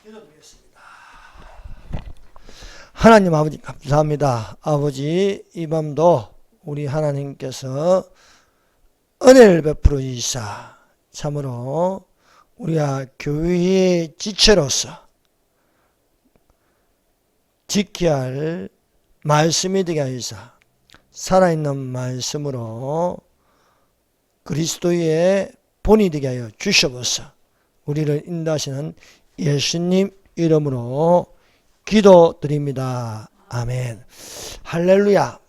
기도드리겠습니다. 하나님 아버지 감사합니다. 아버지 이 밤도 우리 하나님께서 은혜를 베풀어 주시사 참으로 우리가 교회의 지체로서 지켜야 할 말씀이 되게 하시사 살아있는 말씀으로 그리스도의 본이 되게 하여 주셔서 우리를 인도하시는 예수님 이름으로 기도드립니다. 아멘. 할렐루야.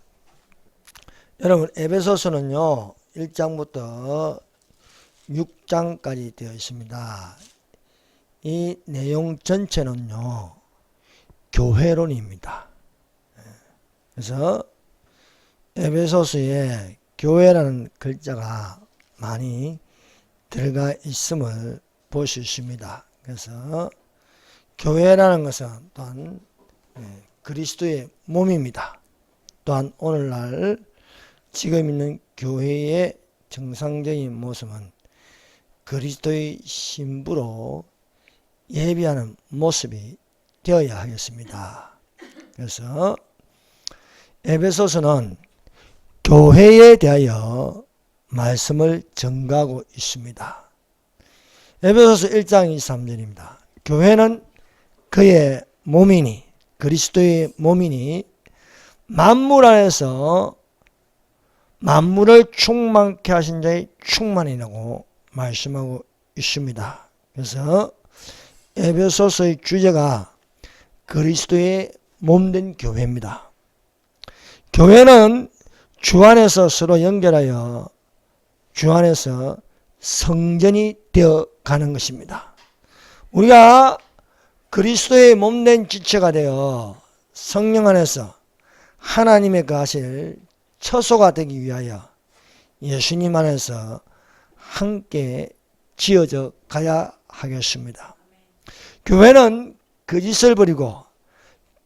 여러분 에베소서는요 1장부터 6장까지 되어 있습니다. 이 내용 전체는요 교회론입니다. 그래서 에베소서에 교회라는 글자가 많이 들어가 있음을 볼 수 있습니다. 그래서 교회라는 것은 또한 그리스도의 몸입니다. 또한 오늘날 지금 있는 교회의 정상적인 모습은 그리스도의 신부로 예비하는 모습이 되어야 하겠습니다. 그래서 에베소서는 교회에 대하여 말씀을 전가하고 있습니다. 에베소서 1장 23절입니다. 교회는 그의 몸이니 그리스도의 몸이니 만물 안에서 만물을 충만케 하신 자의 충만이라고 말씀하고 있습니다. 그래서 에베소서의 주제가 그리스도의 몸된 교회입니다. 교회는 주 안에서 서로 연결하여 주 안에서 성전이 되어 가는 것입니다. 우리가 그리스도의 몸된 지체가 되어 성령 안에서 하나님의 거하실 처소가 되기 위하여 예수님 안에서 함께 지어져 가야 하겠습니다. 교회는 거짓을 버리고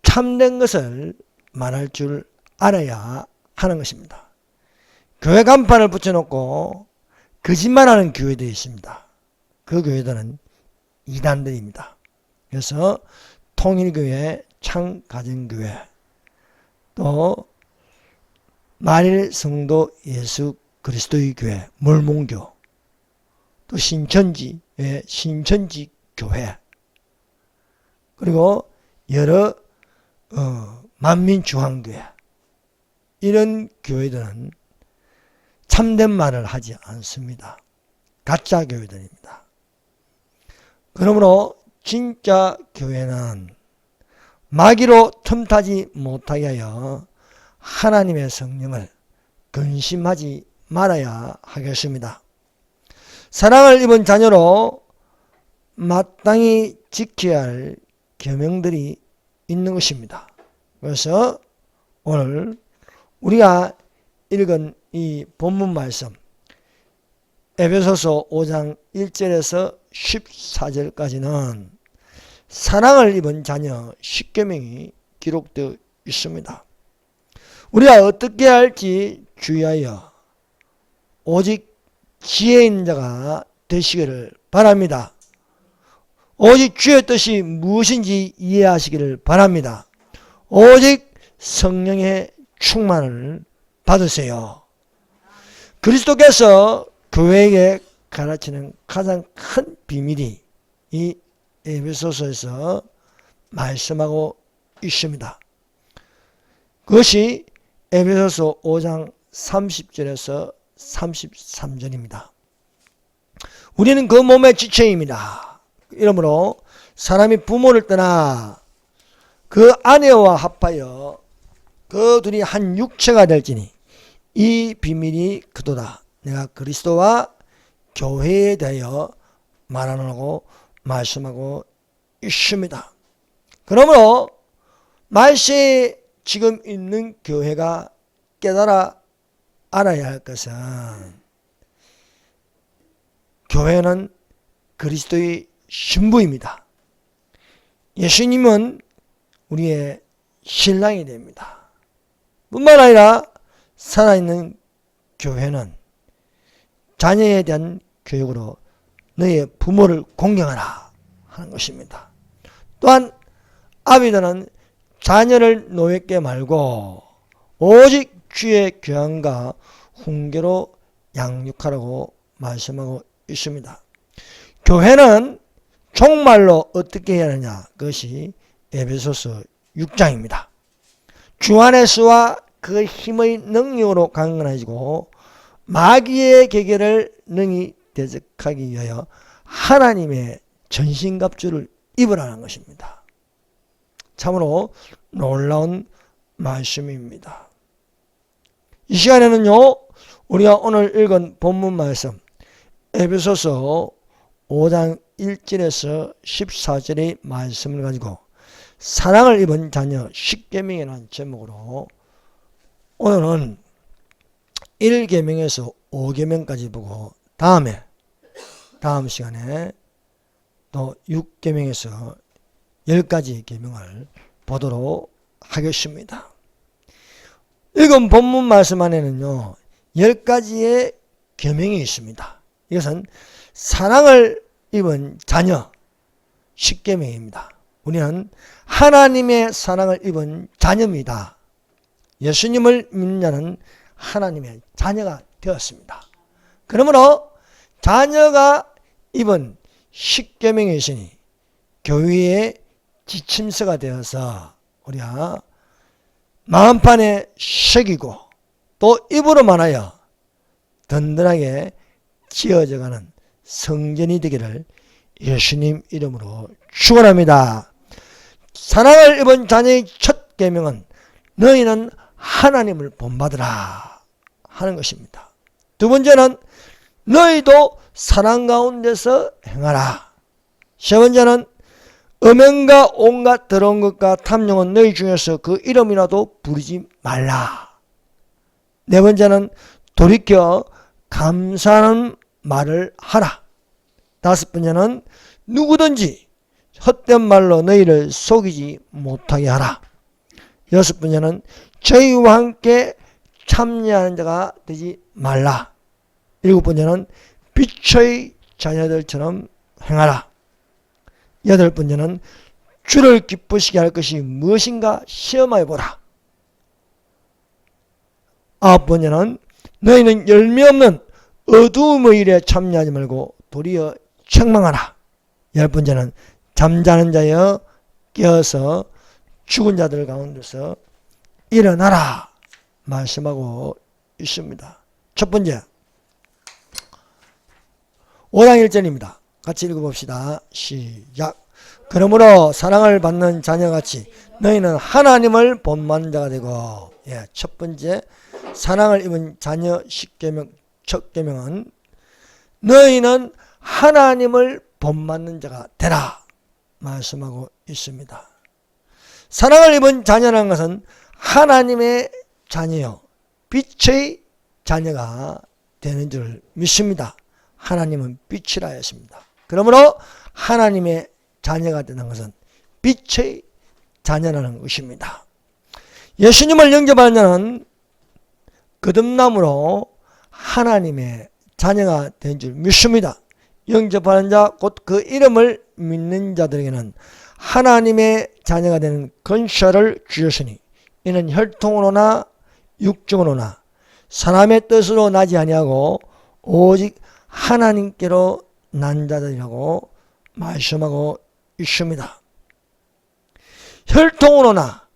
참된 것을 말할 줄 알아야 하는 것입니다. 교회 간판을 붙여놓고 거짓말하는 교회도 있습니다. 그 교회들은 이단들입니다. 그래서 통일교회, 창가정교회, 또 만일성도 예수 그리스도의 교회, 몰몬교, 또 신천지의 신천지교회, 그리고 여러 만민중앙교회, 이런 교회들은 참된 말을 하지 않습니다. 가짜 교회들입니다. 그러므로 진짜 교회는 마귀로 틈타지 못하게 하여 하나님의 성령을 근심하지 말아야 하겠습니다. 사랑을 입은 자녀로 마땅히 지켜야 할 계명들이 있는 것입니다. 그래서 오늘 우리가 읽은 이 본문 말씀 에베소서 5장 1절에서 14절까지는 사랑을 입은 자녀 10계명이 기록되어 있습니다. 우리가 어떻게 할지 주의하여 오직 지혜 있는 자가 되시기를 바랍니다. 오직 주의 뜻이 무엇인지 이해하시기를 바랍니다. 오직 성령의 충만을 받으세요. 그리스도께서 교회에게 가르치는 가장 큰 비밀이 이 에베소서에서 말씀하고 있습니다. 그것이 에베소서 5장 30절에서 33절입니다. 우리는 그 몸의 지체입니다. 이러므로 사람이 부모를 떠나 그 아내와 합하여 그 둘이 한 육체가 될지니 이 비밀이 그도다. 내가 그리스도와 교회에 대하여 말하라고 말씀하고 있습니다. 그러므로 말세에 지금 있는 교회가 깨달아 알아야 할 것은 교회는 그리스도의 신부입니다. 예수님은 우리의 신랑이 됩니다. 뿐만 아니라 살아있는 교회는 자녀에 대한 교육으로 너의 부모를 공경하라 하는 것입니다. 또한 아비들은 자녀를 노예께 말고 오직 주의 교양과 훈계로 양육하라고 말씀하고 있습니다. 교회는 종말로 어떻게 해야 하느냐, 그것이 에베소서 6장입니다. 주 안에서와 그 힘의 능력으로 강건해지고 마귀의 계계를 능히 대적하기 위하여 하나님의 전신갑주를 입으라는 것입니다. 참으로 놀라운 말씀입니다. 이 시간에는요, 우리가 오늘 읽은 본문 말씀 에베소서 5장 1절에서 14절의 말씀을 가지고 사랑을 입은 자녀 십계명이라는 제목으로 오늘은 1계명에서 5계명까지 보고 다음 시간에 또 6계명에서 10가지 계명을 보도록 하겠습니다. 읽은 본문 말씀 안에는요, 10가지의 계명이 있습니다. 이것은 사랑을 입은 자녀 십계명입니다. 우리는 하나님의 사랑을 입은 자녀입니다. 예수님을 믿는 자는 하나님의 자녀가 되었습니다. 그러므로 자녀가 입은 십계명이 있으니 교회의 지침서가 되어서 우리가 마음판에 새기고 또 입으로 말하여 든든하게 지어져가는 성전이 되기를 예수님 이름으로 축원합니다. 사랑을 입은 자녀의 첫 계명은 너희는 하나님을 본받으라 하는 것입니다. 두 번째는 너희도 사랑 가운데서 행하라. 세 번째는 음행과 온갖 더러운 것과 탐욕은 너희 중에서 그 이름이라도 부르지 말라. 네 번째는 돌이켜 감사하는 말을 하라. 다섯 번째는 누구든지 헛된 말로 너희를 속이지 못하게 하라. 여섯 번째는 저희와 함께 참여하는 자가 되지 말라. 일곱 번째는 빛의 자녀들처럼 행하라. 여덟 번째는 주를 기쁘시게 할 것이 무엇인가 시험하여 보라. 아홉 번째는 너희는 열매 없는 어두움의 일에 참여하지 말고 도리어 책망하라. 열 번째는 잠자는 자여 깨어서 죽은 자들 가운데서 일어나라 말씀하고 있습니다. 첫 번째 5장 1절입니다. 같이 읽어봅시다. 시작. 그러므로 사랑을 받는 자녀같이 너희는 하나님을 본받는 자가 되고, 첫 번째 사랑을 입은 자녀 십계명 첫 계명은 너희는 하나님을 본받는 자가 되라 말씀하고 있습니다. 사랑을 입은 자녀라는 것은 하나님의 자녀요, 빛의 자녀가 되는 줄 믿습니다. 하나님은 빛이라 했습니다. 그러므로 하나님의 자녀가 되는 것은 빛의 자녀라는 것입니다. 예수님을 영접하는 자는 거듭남으로 하나님의 자녀가 된 줄 믿습니다. 영접하는 자, 곧 그 이름을 믿는 자들에게는 하나님의 자녀가 되는 권세를 주셨으니 이는 혈통으로나 육정으로나 사람의 뜻으로 나지 아니하고 오직 하나님께로 난 자들이라고 말씀하고 있습니다. 혈통으로나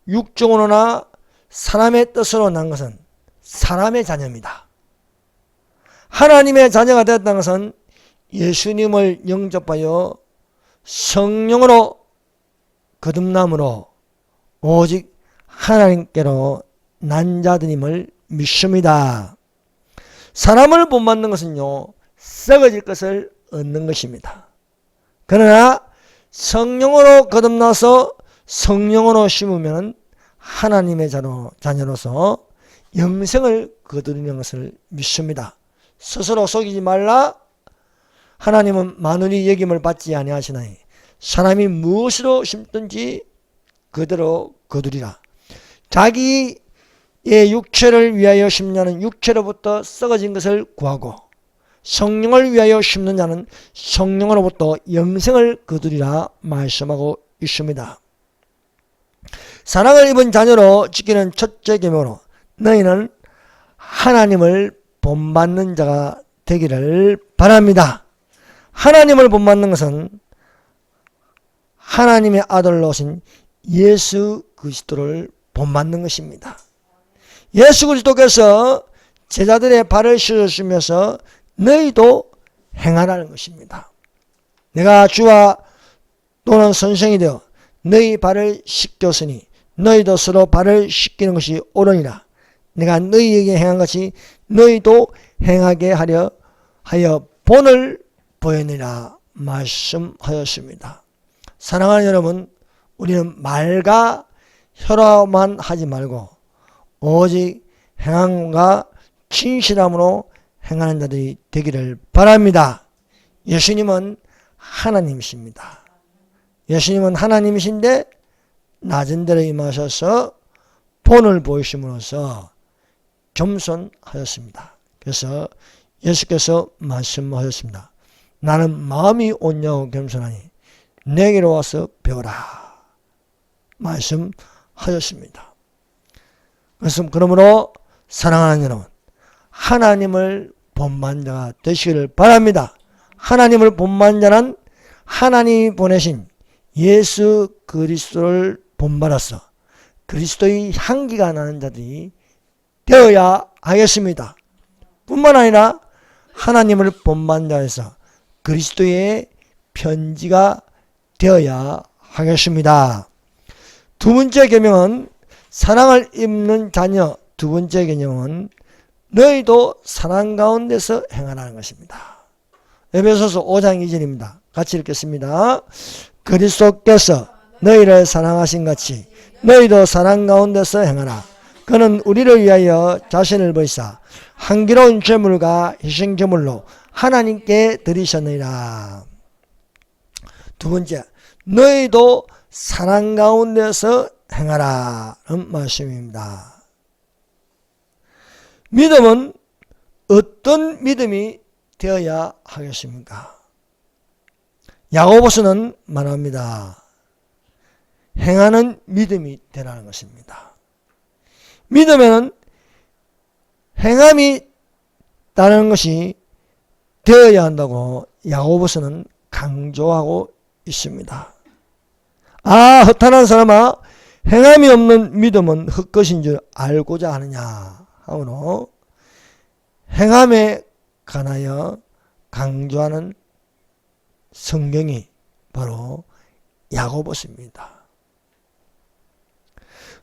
육정으로나 사람의 뜻으로 난 것은 사람의 자녀입니다. 하나님의 자녀가 되었다는 것은 예수님을 영접하여 성령으로 거듭남으로 오직 하나님께로 난 자들임을 믿습니다. 사람을 본받는 것은요, 썩어질 것을 얻는 것입니다. 그러나 성령으로 거듭나서 성령으로 심으면 하나님의 자녀로서 영생을 거두는 것을 믿습니다. 스스로 속이지 말라. 하나님은 만운이 여김을 받지 아니하시나니 사람이 무엇으로 심든지 그대로 거두리라. 자기의 육체를 위하여 심냐는 육체로부터 썩어진 것을 구하고 성령을 위하여 심는 자는 성령으로부터 영생을 거두리라 말씀하고 있습니다. 사랑을 입은 자녀로 지키는 첫째 계명으로 너희는 하나님을 본받는 자가 되기를 바랍니다. 하나님을 본받는 것은 하나님의 아들로 오신 예수 그리스도를 본받는 것입니다. 예수 그리스도께서 제자들의 발을 씻으시면서 너희도 행하라는 것입니다. 내가 주와 또는 선생이 되어 너희 발을 씻겼으니 너희도 서로 발을 씻기는 것이 옳으니라. 내가 너희에게 행한 것이 너희도 행하게 하려 하여 본을 보이느라 말씀하였습니다. 사랑하는 여러분, 우리는 말과 혀로만 하지 말고 오직 행함과 진실함으로 행하는 자들이 되기를 바랍니다. 예수님은 하나님이십니다. 예수님은 하나님이신데 낮은 데로 임하셔서 본을 보이심으로써 겸손하였습니다. 그래서 예수께서 말씀하셨습니다. 나는 마음이 온유하고 겸손하니 내게로 와서 배우라 말씀하셨습니다. 그러므로 사랑하는 여러분, 하나님을 본받는 자가 되시기를 바랍니다. 하나님을 본받는 자는 하나님이 보내신 예수 그리스도를 본받아서 그리스도의 향기가 나는 자들이 되어야 하겠습니다. 뿐만 아니라 하나님을 본받는 자에서 그리스도의 편지가 되어야 하겠습니다. 두 번째 계명은 사랑을 입는 자녀. 두 번째 계명은 너희도 사랑 가운데서 행하라는 것입니다. 에베소서 5장 2절입니다. 같이 읽겠습니다. 그리스도께서 너희를 사랑하신 같이 너희도 사랑 가운데서 행하라. 그는 우리를 위하여 자신을 버리사 향기로운 제물과 희생제물로 하나님께 드리셨느니라. 두 번째, 너희도 사랑 가운데서 행하라는 말씀입니다. 믿음은 어떤 믿음이 되어야 하겠습니까? 야고보서는 말합니다. 행하는 믿음이 되라는 것입니다. 믿음에는 행함이 따르는 것이 되어야 한다고 야고보서는 강조하고 있습니다. 허탄한 사람아, 행함이 없는 믿음은 헛것인 줄 알고자 하느냐 하므로 행함에 관하여 강조하는 성경이 바로 야고보서입니다.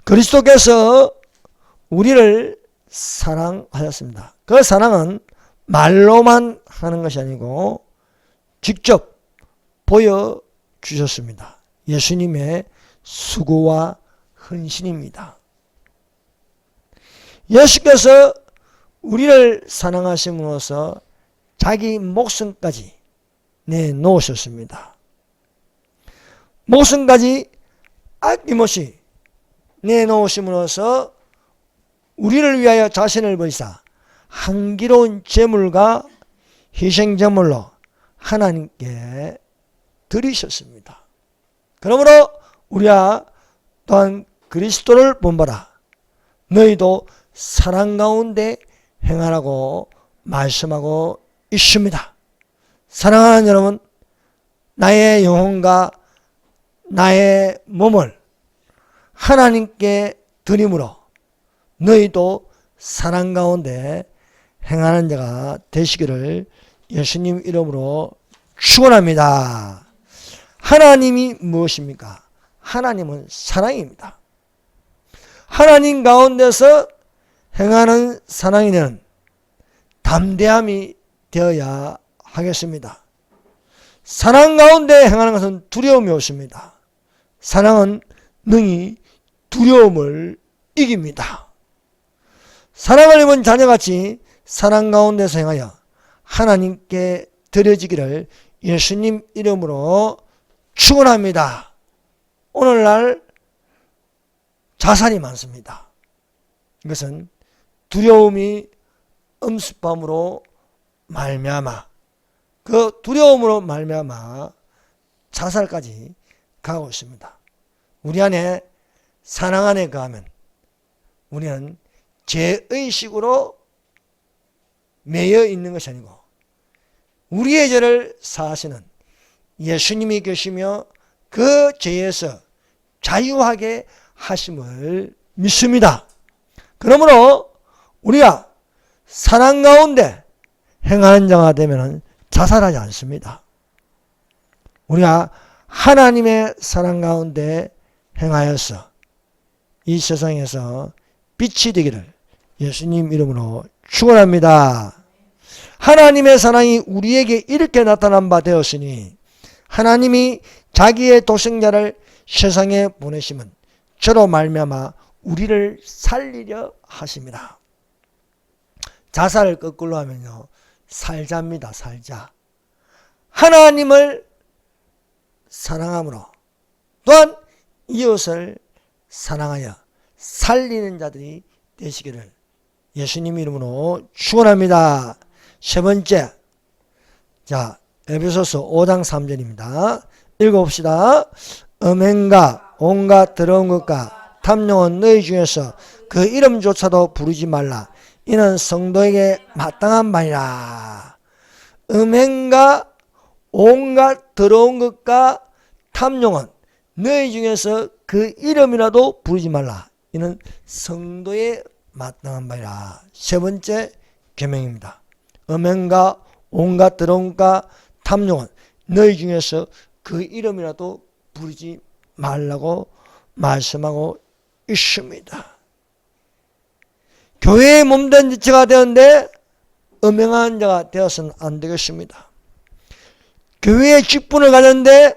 그리스도께서 우리를 사랑하셨습니다. 그 사랑은 말로만 하는 것이 아니고 직접 보여주셨습니다. 예수님의 수고와 헌신입니다. 예수께서 우리를 사랑하심으로써 자기 목숨까지 내놓으셨습니다. 목숨까지 아낌없이 내놓으심으로써 우리를 위하여 자신을 버리사 향기로운 제물과 희생제물로 하나님께 드리셨습니다. 그러므로 우리가 또한 그리스도를 본받아 너희도 사랑 가운데 행하라고 말씀하고 있습니다. 사랑하는 여러분, 나의 영혼과 나의 몸을 하나님께 드림으로 너희도 사랑 가운데 행하는 자가 되시기를 예수님 이름으로 축원합니다. 하나님이 무엇입니까? 하나님은 사랑입니다. 하나님 가운데서 행하는 사랑이는 담대함이 되어야 하겠습니다. 사랑 가운데 행하는 것은 두려움이 없습니다. 사랑은 능히 두려움을 이깁니다. 사랑을 입은 자녀같이 사랑 가운데서 행하여 하나님께 드려지기를 예수님 이름으로 축원합니다. 오늘날 자살이 많습니다. 이것은 두려움이 엄습함으로 말미암아 그 두려움으로 말미암아 자살까지 가고 있습니다. 우리 안에 사랑 안에 거하면 우리는 죄의식으로 매여 있는 것이 아니고 우리의 죄를 사하시는 예수님이 계시며 그 죄에서 자유하게 하심을 믿습니다. 그러므로 우리가 사랑 가운데 행하는 자가 되면 자살하지 않습니다. 우리가 하나님의 사랑 가운데 행하여서 이 세상에서 빛이 되기를 예수님 이름으로 축원합니다. 하나님의 사랑이 우리에게 이렇게 나타난 바 되었으니 하나님이 자기의 독생자를 세상에 보내심은 저로 말미암아 우리를 살리려 하심이라. 자살을 거꾸로 하면요, 살자입니다. 살자. 하나님을 사랑함으로 또한 이웃을 사랑하여 살리는 자들이 되시기를 예수님 이름으로 축원합니다. 세 번째, 자, 에베소서 5장 3절입니다. 읽어봅시다. 음행과 온갖 더러운 것과 탐욕은 너희 중에서 그 이름조차도 부르지 말라. 이는 성도에게 마땅한 바니라. 음행과 온갖 더러운 것과 탐욕은 너희 중에서 그 이름이라도 부르지 말라. 이는 성도의 마땅한 바니라. 세 번째 계명입니다. 음행과 온갖 더러운 것과 탐욕은 너희 중에서 그 이름이라도 부르지 말라고 말씀하고 있습니다. 교회의 몸된 지체가 되었는데 음행한 자가 되어서는 안 되겠습니다. 교회의 직분을 가졌는데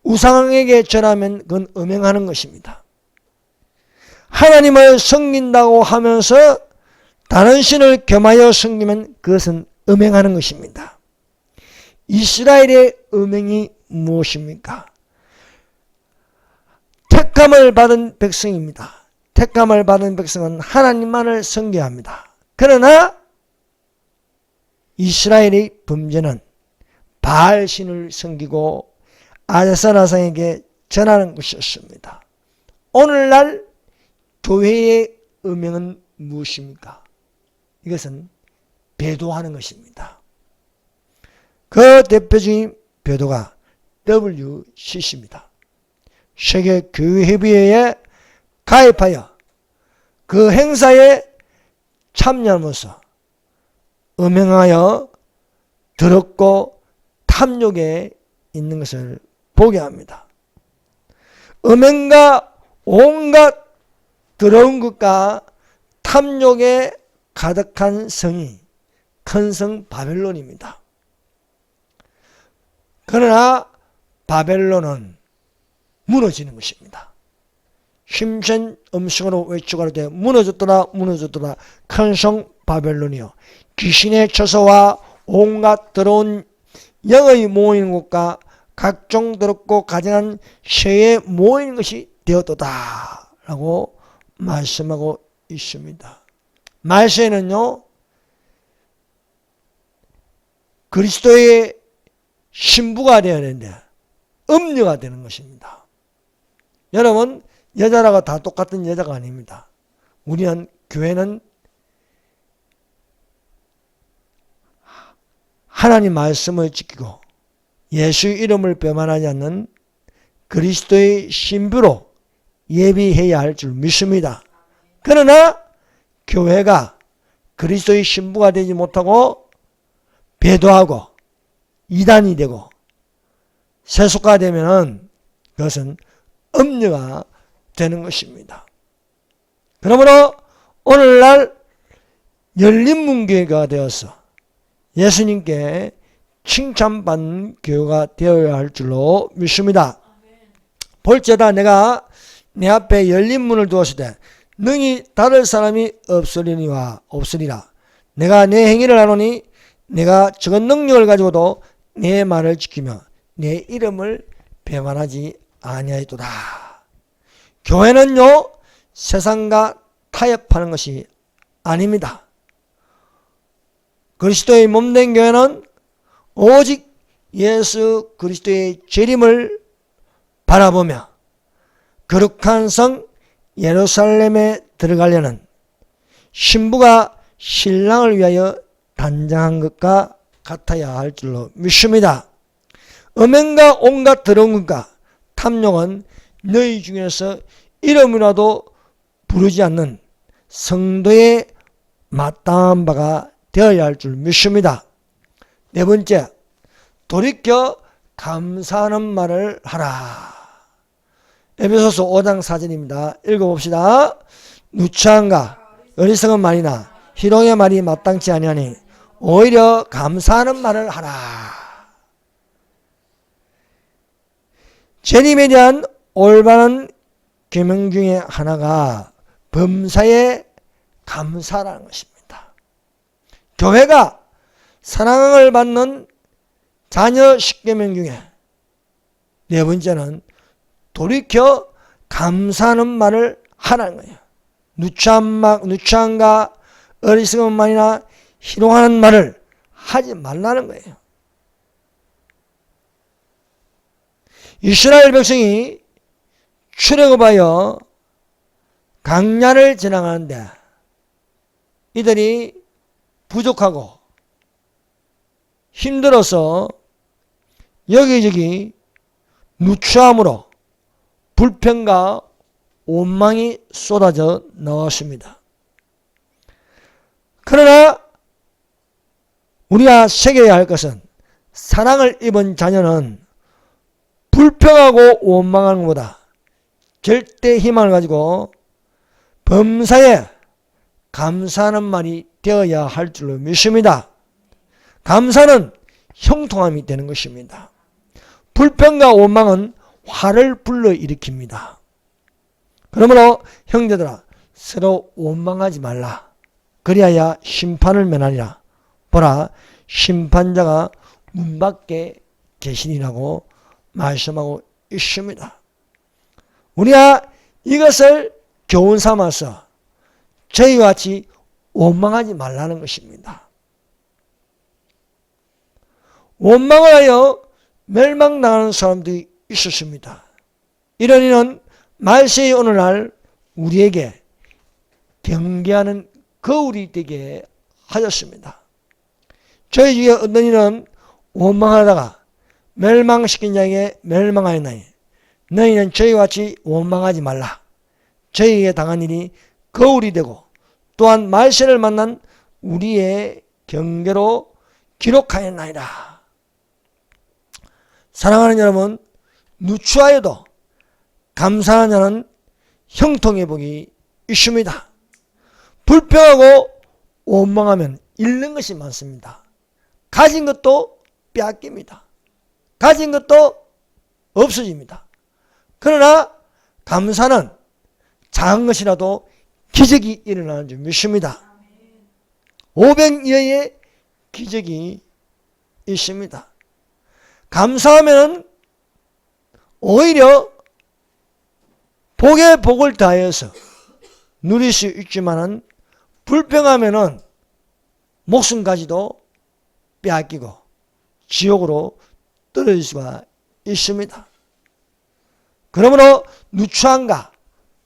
우상에게 절하면 그건 음행하는 것입니다. 하나님을 섬긴다고 하면서 다른 신을 겸하여 섬기면 그것은 음행하는 것입니다. 이스라엘의 음행이 무엇입니까? 택함을 받은 백성입니다. 택함을 받은 백성은 하나님만을 섬겨합니다. 그러나 이스라엘의 범죄는 바알신을 섬기고 아세라상에게 전하는 것이었습니다. 오늘날 교회의 음행은 무엇입니까? 이것은 배도하는 것입니다. 그 대표적인 배도가 WCC입니다. 세계교회협의회에 가입하여 그 행사에 참여하면서 음행하여 더럽고 탐욕에 있는 것을 보게 합니다. 음행과 온갖 더러운 것과 탐욕에 가득한 성이 큰 성 바벨론입니다. 그러나 바벨론은 무너지는 것입니다. 힘센 음성으로 외치고 할 때 무너졌더라 무너졌더라 큰 성 바벨론이요, 귀신의 처소와 온갖 더러운 영의 모이는 곳과 각종 더럽고 가증한 쇠에 모이는 것이 되었도다 라고 말씀하고 있습니다. 말세에는요, 그리스도의 신부가 되어야 되는데 음녀가 되는 것입니다. 여러분, 여자라고 다 똑같은 여자가 아닙니다. 우리는, 교회는 하나님 말씀을 지키고 예수 이름을 배반하지 않는 그리스도의 신부로 예비해야 할 줄 믿습니다. 그러나 교회가 그리스도의 신부가 되지 못하고 배도하고 이단이 되고 세속화 되면은 그것은 음녀가 되는 것입니다. 그러므로 오늘날 열린문교회가 되어서 예수님께 칭찬받는 교회가 되어야 할 줄로 믿습니다. 볼지어다 내가 내 앞에 열린 문을 두었을 때 능히 닫을 사람이 없으리라. 내가 내 행위를 하노니 내가 적은 능력을 가지고도 내 말을 지키며 내 이름을 배반하지 아니하였도다. 교회는요, 세상과 타협하는 것이 아닙니다. 그리스도의 몸된 교회는 오직 예수 그리스도의 재림을 바라보며 거룩한 성 예루살렘에 들어가려는 신부가 신랑을 위하여 단장한 것과 같아야 할 줄로 믿습니다. 음행과 온갖 더러운 것과 탐욕은 너희 중에서 이름이라도 부르지 않는 성도의 마땅한 바가 되어야 할 줄 믿습니다. 네 번째, 돌이켜 감사하는 말을 하라. 에베소서 5장 4절입니다. 읽어봅시다. 누추함과 어리석은 말이나 희롱의 말이 마땅치 아니하니 오히려 감사하는 말을 하라. 주님에 대한 올바른 계명 중에 하나가 범사에 감사라는 것입니다. 교회가 사랑을 받는 자녀 10계명 중에 네 번째는 돌이켜 감사하는 말을 하라는 거예요. 누추함과 어리석은 말이나 희롱하는 말을 하지 말라는 거예요. 이스라엘 백성이 출애굽하여 강야를 지나가는데 이들이 부족하고 힘들어서 여기저기 누추함으로 불평과 원망이 쏟아져 나왔습니다. 그러나 우리가 새겨야 할 것은 사랑을 입은 자녀는 불평하고 원망하는 것보다 절대 희망을 가지고 범사에 감사하는 말이 되어야 할 줄로 믿습니다. 감사는 형통함이 되는 것입니다. 불평과 원망은 화를 불러일으킵니다. 그러므로 형제들아 서로 원망하지 말라. 그리하여 심판을 면하리라. 보라 심판자가 문 밖에 계시니라고 말씀하고 있습니다. 우리가 이것을 교훈 삼아서 저희와 같이 원망하지 말라는 것입니다. 원망을 하여 멸망당하는 사람들이 있었습니다. 이런 이는 말세의 오늘날 우리에게 경계하는 거울이 되게 하였습니다. 저희 중에 어떤 이는 원망하다가 멸망시킨 자에게 멸망하였나니 너희는 저희와 같이 원망하지 말라. 저희에게 당한 일이 거울이 되고 또한 말세를 만난 우리의 경계로 기록하였나이다. 사랑하는 여러분, 누추하여도 감사하는 자는 형통의 복이 있습니다. 불평하고 원망하면 잃는 것이 많습니다. 가진 것도 빼앗깁니다. 가진 것도 없어집니다. 그러나 감사는 작은 것이라도 기적이 일어나는 줄 믿습니다. 500여의 기적이 있습니다. 감사하면 오히려 복에 복을 더하여서 누릴 수 있지만은 불평하면은 목숨까지도 빼앗기고 지옥으로 떨어질 수가 있습니다. 그러므로 누추함과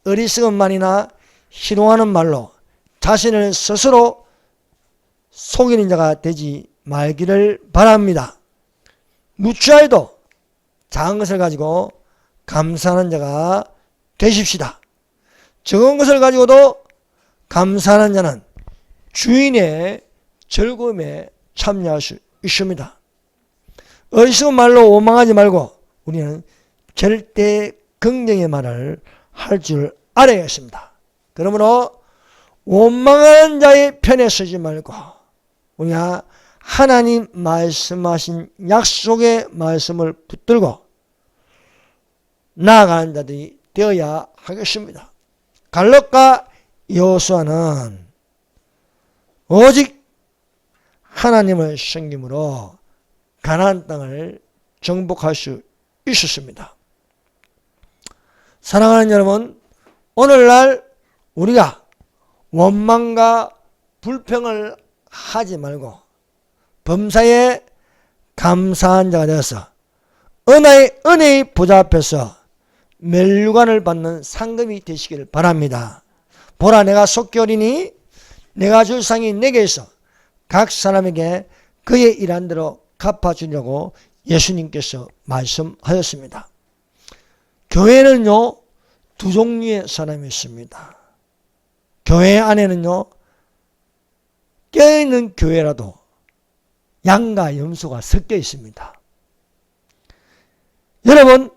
어리석은 말이나 희롱하는 말로 자신을 스스로 속이는 자가 되지 말기를 바랍니다. 누추하여도 작은 것을 가지고 감사하는 자가 되십시다. 적은 것을 가지고도 감사하는 자는 주인의 즐거움에 참여할 수 있습니다. 어리석은 말로 원망하지 말고 우리는 절대 긍정의 말을 할 줄 알아야겠습니다. 그러므로 원망하는 자의 편에 서지 말고 우리가 하나님 말씀하신 약속의 말씀을 붙들고 나아가는 자들이 되어야 하겠습니다. 갈렙과 여호수아는 오직 하나님을 섬김으로 가나안 땅을 정복할 수 있었습니다. 사랑하는 여러분, 오늘날 우리가 원망과 불평을 하지 말고 범사에 감사한 자가 되어서 은혜의 보좌 앞에서 멸류관을 받는 상급이 되시기를 바랍니다. 보라, 내가 속결이니 내가 줄 상이 내게 있어 각 사람에게 그의 일한 대로 갚아주려고 예수님께서 말씀하였습니다. 교회는요, 두 종류의 사람이 있습니다. 교회 안에는요, 깨어있는 교회라도 양과 염소가 섞여 있습니다. 여러분,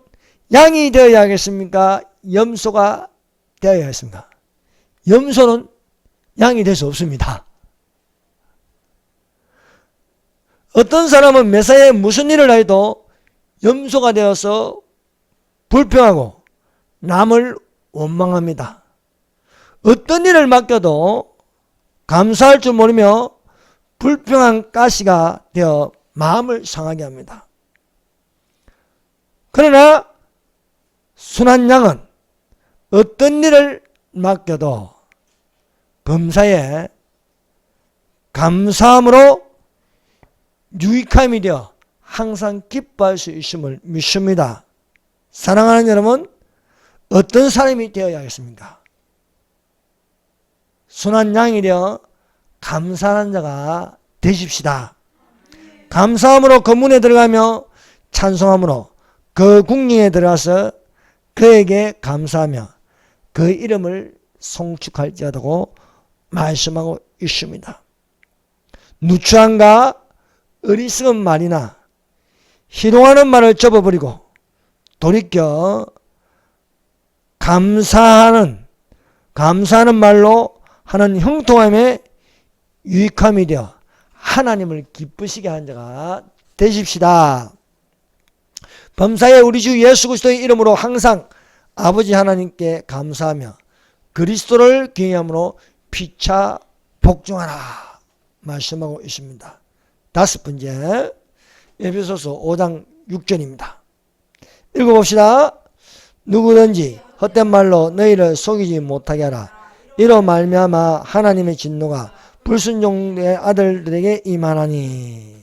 양이 되어야겠습니까? 염소가 되어야겠습니까? 염소는 양이 될 수 없습니다. 어떤 사람은 매사에 무슨 일을 해도 염소가 되어서 불평하고 남을 원망합니다. 어떤 일을 맡겨도 감사할 줄 모르며 불평한 가시가 되어 마음을 상하게 합니다. 그러나 순한 양은 어떤 일을 맡겨도 범사에 감사함으로 유익함이 되어 항상 기뻐할 수 있음을 믿습니다. 사랑하는 여러분, 어떤 사람이 되어야겠습니까? 순한 양이 되어 감사하는 자가 되십시다. 감사함으로 그 문에 들어가며 찬송함으로 그 궁ring에 들어가서 그에게 감사하며 그 이름을 송축할지어다고 말씀하고 있습니다. 누추함과 어리석은 말이나 희롱하는 말을 접어버리고 돌이켜 감사하는 말로 하는 형통함에 유익함이 되어 하나님을 기쁘시게 하는 자가 되십시다. 범사에 우리 주 예수 그리스도의 이름으로 항상 아버지 하나님께 감사하며 그리스도를 경외함으로 피차 복종하라 말씀하고 있습니다. 다섯 번째, 에베소서 5장 6절입니다. 읽어봅시다. 누구든지 헛된 말로 너희를 속이지 못하게 하라. 이로 말미암아 하나님의 진노가 불순종의 아들들에게 임하나니.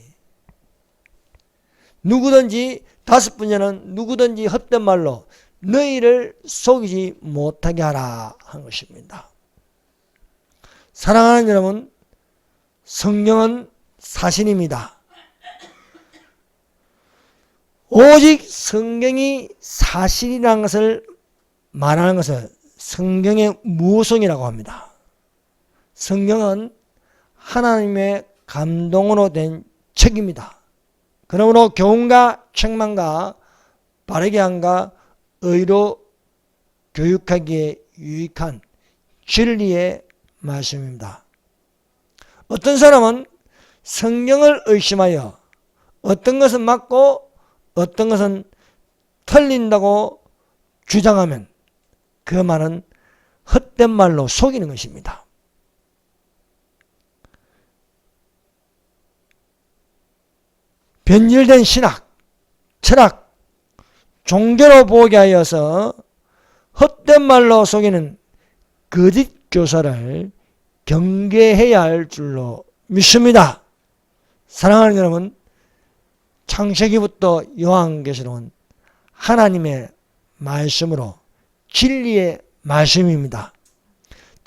누구든지, 다섯 번째는 누구든지 헛된 말로 너희를 속이지 못하게 하라 한 것입니다. 사랑하는 여러분, 성경은 사신입니다. 오직 성경이 사실이라는 것을 말하는 것을 성경의 무성이라고 합니다. 성경은 하나님의 감동으로 된 책입니다. 그러므로 교훈과 책망과 바르게 함과 의로 교육하기에 유익한 진리의 말씀입니다. 어떤 사람은 성경을 의심하여 어떤 것은 맞고 어떤 것은 틀린다고 주장하면 그 말은 헛된 말로 속이는 것입니다. 변질된 신학, 철학, 종교로 보게 하여서 헛된 말로 속이는 거짓 교사를 경계해야 할 줄로 믿습니다. 사랑하는 여러분, 창세기부터 요한계시록은 하나님의 말씀으로 진리의 말씀입니다.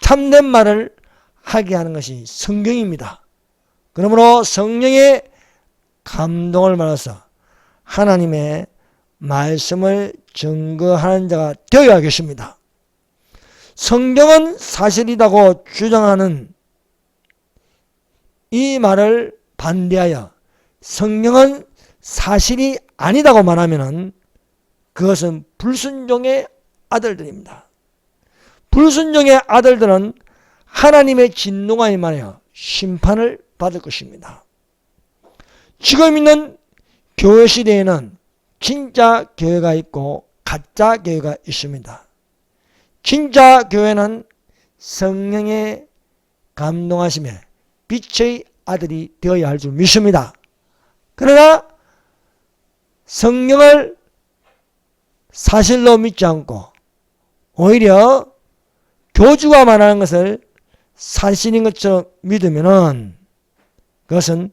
참된 말을 하게 하는 것이 성경입니다. 그러므로 성령의 감동을 받아서 하나님의 말씀을 증거하는 자가 되어야겠습니다. 성경은 사실이라고 주장하는 이 말을 반대하여 성경은 사실이 아니다고 말하면 그것은 불순종의 아들들입니다. 불순종의 아들들은 하나님의 진노가 임하여 심판을 받을 것입니다. 지금 있는 교회 시대에는 진짜 교회가 있고 가짜 교회가 있습니다. 진짜 교회는 성령의 감동하심에 빛의 아들이 되어야 할 줄 믿습니다. 그러나 성령을 사실로 믿지 않고 오히려 교주가 말하는 것을 사실인 것처럼 믿으면 그것은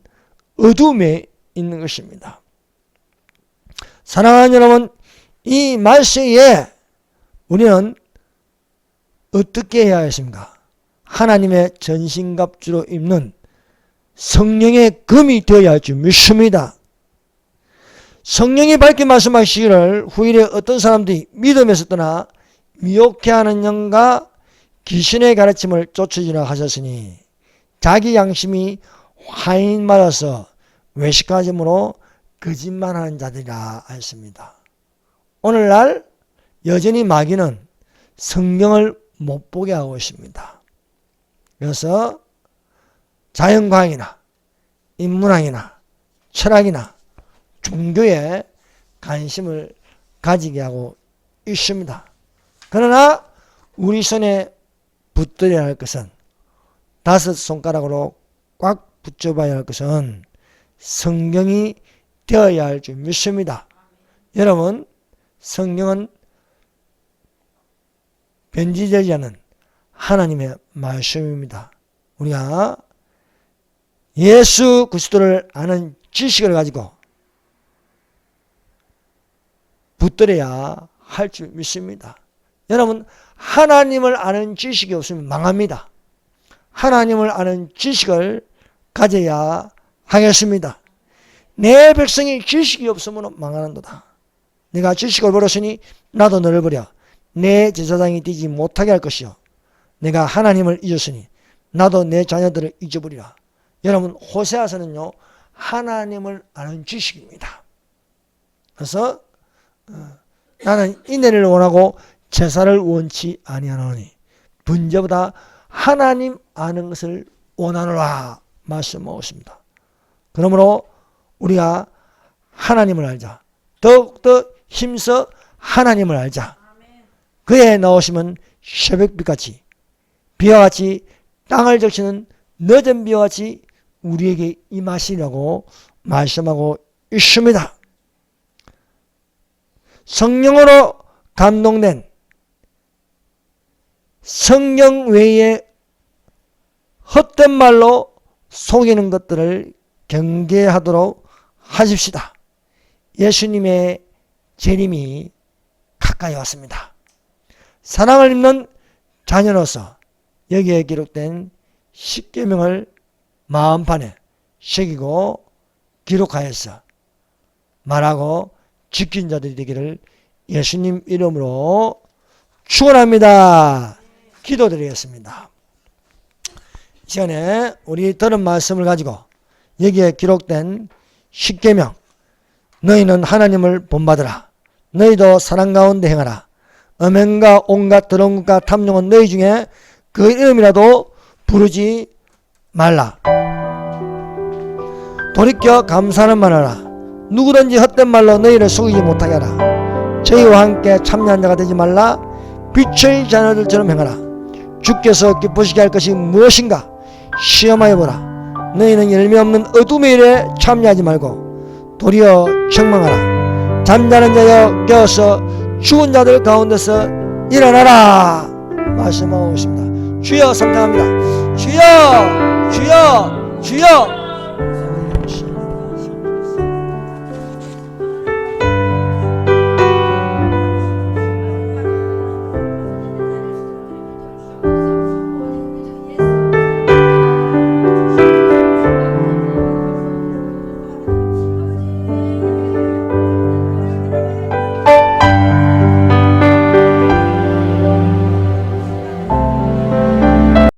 어둠에 있는 것입니다. 사랑하는 여러분, 이 말세에 우리는 어떻게 해야 하십니까? 하나님의 전신갑주로 입는 성령의 검이 되어야 할 줄 믿습니다. 성령이 밝게 말씀하시기를 후일에 어떤 사람들이 믿음에서 떠나 미혹해하는 영과 귀신의 가르침을 쫓으리라 하셨으니 자기 양심이 화인 맞아서 외식하심으로 거짓말하는 자들이라 하였습니다. 오늘날 여전히 마귀는 성경을 못 보게 하고 있습니다. 그래서 자연과학이나 인문학이나 철학이나 종교에 관심을 가지게 하고 있습니다. 그러나 우리 손에 붙들어야 할 것은, 다섯 손가락으로 꽉 붙여봐야 할 것은 성경이 되어야 할 줄 믿습니다. 여러분, 성경은 변질되지 않은 하나님의 말씀입니다. 우리가 예수 그리스도를 아는 지식을 가지고 붙들어야 할 줄 믿습니다. 여러분, 하나님을 아는 지식이 없으면 망합니다. 하나님을 아는 지식을 가져야 하겠습니다. 내 백성이 지식이 없으면 망하는도다. 내가 지식을 버렸으니 나도 너를 버려 내 제사장이 되지 못하게 할 것이요, 내가 하나님을 잊었으니 나도 내 자녀들을 잊어버리라. 여러분, 호세아서는요 하나님을 아는 지식입니다. 그래서 나는 인내를 원하고 제사를 원치 아니하노니 분제보다 하나님 아는 것을 원하노라 말씀하셨습니다. 그러므로 우리가 하나님을 알자. 더욱더 힘써 하나님을 알자. 그에 나오시면 새벽빛같이, 비와 같이 땅을 적시는 늦은 비와 같이 우리에게 임하시려고 말씀하고 있습니다. 성령으로 감동된 성경 외에 헛된 말로 속이는 것들을 경계하도록 하십시다. 예수님의 재림이 가까이 왔습니다. 사랑을 입는 자녀로서 여기에 기록된 십계명을 마음판에 새기고 기록하여서 말하고 지킨 자들이 되기를 예수님 이름으로 축원합니다. 기도드리겠습니다. 이 시간에 우리 들은 말씀을 가지고 여기에 기록된 십계명, 너희는 하나님을 본받으라, 너희도 사랑 가운데 행하라, 음행과 온갖 더러운 것과 탐욕은 너희 중에 그 이름이라도 부르지 말라. 돌이켜 감사하는 말하라. 누구든지 헛된 말로 너희를 속이지 못하게 하라. 저희와 함께 참여한 자가 되지 말라. 빛의 자녀들처럼 행하라. 주께서 기쁘시게 할 것이 무엇인가 시험하여 보라. 너희는 열매 없는 어둠의 일에 참여하지 말고 도리어 책망하라. 잠자는 자여 깨어서 죽은 자들 가운데서 일어나라 말씀하고 있습니다. 주여, 성장합니다. 주여, 주여, 주여.